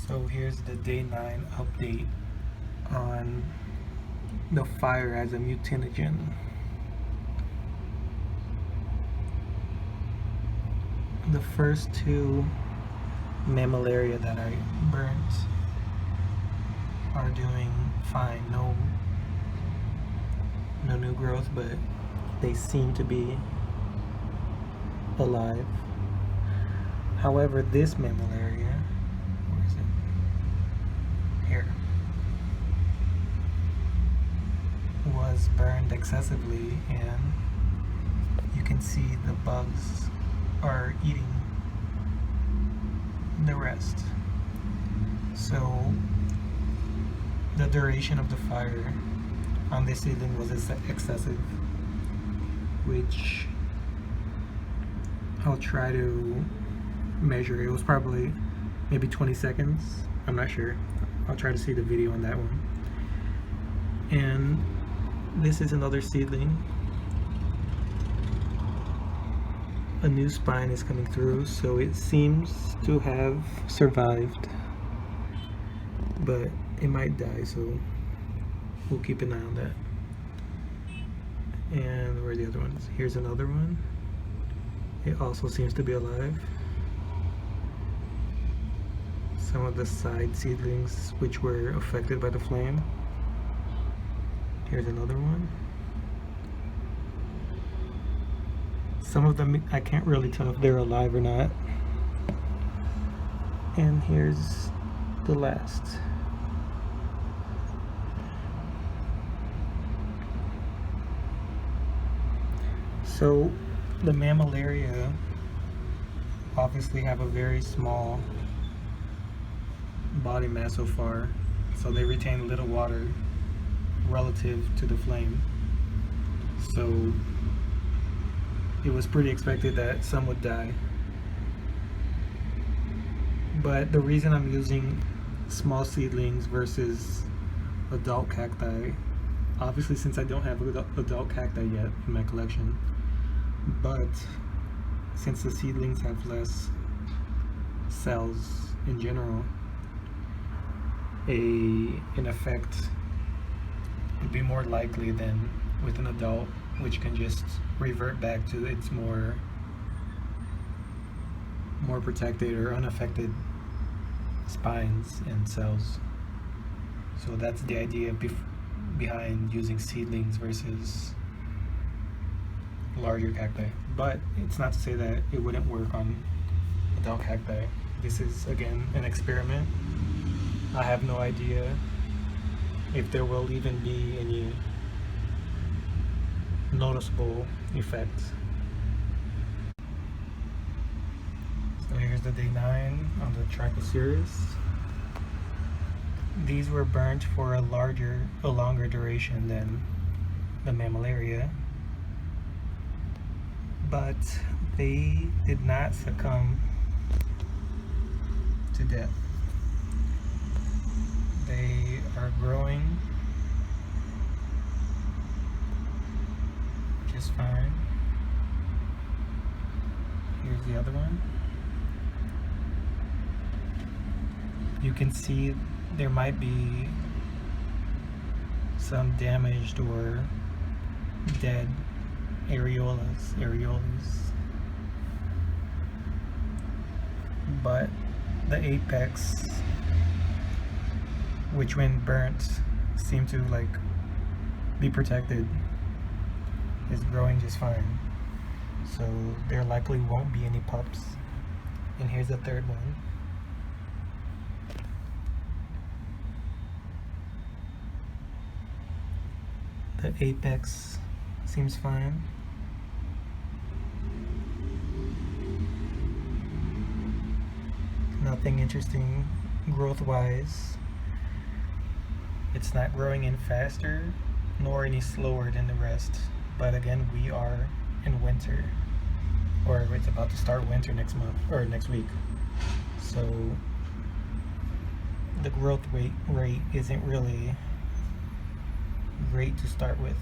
So here's the day 9 update on the fire as a mutinogen. The first two Mammillaria that I burnt are doing fine. No new growth, but they seem to be alive. However, this Mammillaria, where is it? Here. Was burned excessively, and you can see the bugs are eating the rest. So the duration of the fire on this seedling was excessive, which I'll try to measure. It was probably maybe 20 seconds. I'm not sure. I'll try to see the video on that one. And this is another seedling. A new spine is coming through, so it seems to have survived, but it might die, so we'll keep an eye on that. And where are the other ones? Here's another one. It also seems to be alive. Some of the side seedlings which were affected by the flame. Here's another one. Some of them I can't really tell if they're alive or not. And here's the last. So the Mammillaria obviously have a very small body mass so far, so they retain little water relative to the flame. So it was pretty expected that some would die. But the reason I'm using small seedlings versus adult cacti, obviously since I don't have adult cacti yet in my collection, but since the seedlings have less cells in general, an effect would be more likely than with an adult, which can just revert back to its more protected or unaffected spines and cells. So that's the idea behind using seedlings versus larger cacti. But it's not to say that it wouldn't work on adult cacti. This is, again, an experiment. I have no idea if there will even be any noticeable effect. So here's the day 9 on the Trichocereus. These were burnt for a longer duration than the Mammillaria, but they did not succumb to death. They are growing just fine. Here's the other one. You can see there might be some damaged or dead areolas, but the apex, which when burnt seem to be protected, is growing just fine. So there likely won't be any pups. And here's the third one. The apex seems fine. Nothing interesting growth-wise. It's not growing any faster nor any slower than the rest. But again, we are in winter, or it's about to start winter next month or next week. So the growth rate isn't really great to start with.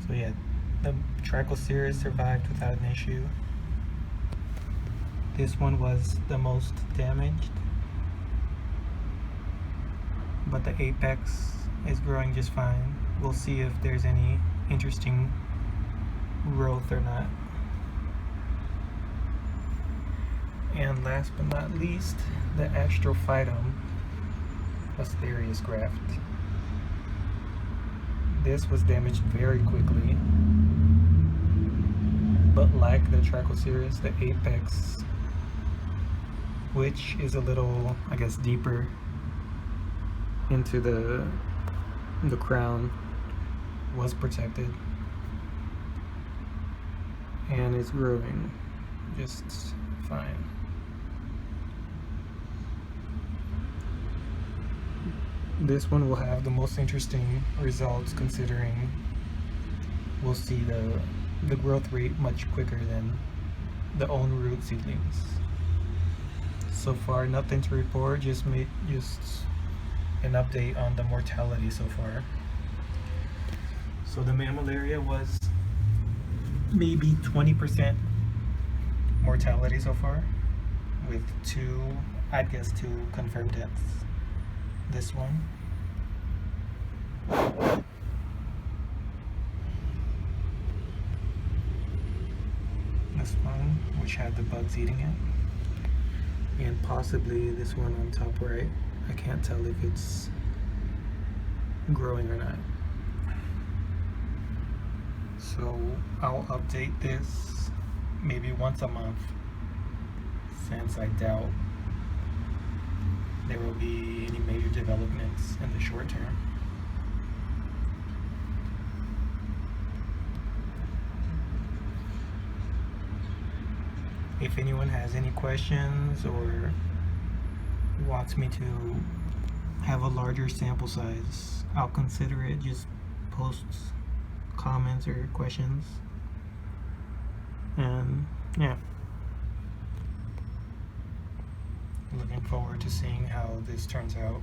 So yeah, the Trichocereus survived without an issue. This one was the most damaged, but the apex is growing just fine. We'll see if there's any interesting growth or not. And last but not least, the Astrophytum asterias graft. This was damaged very quickly, but like the Trichocereus, the apex, which is a little, I guess, deeper into the crown, was protected and is growing just fine. This one will have the most interesting results, considering we'll see the growth rate much quicker than the own root seedlings. So far, nothing to report, just an update on the mortality so far. So the Mammillaria was maybe 20% mortality so far, with two confirmed deaths. This one, which had the bugs eating it, and possibly this one on top right. I can't tell if it's growing or not. So I'll update this maybe once a month, since I doubt there will be any major developments in the short term. If anyone has any questions or wants me to have a larger sample size, I'll consider it. Just post comments or questions, and yeah, looking forward to seeing how this turns out.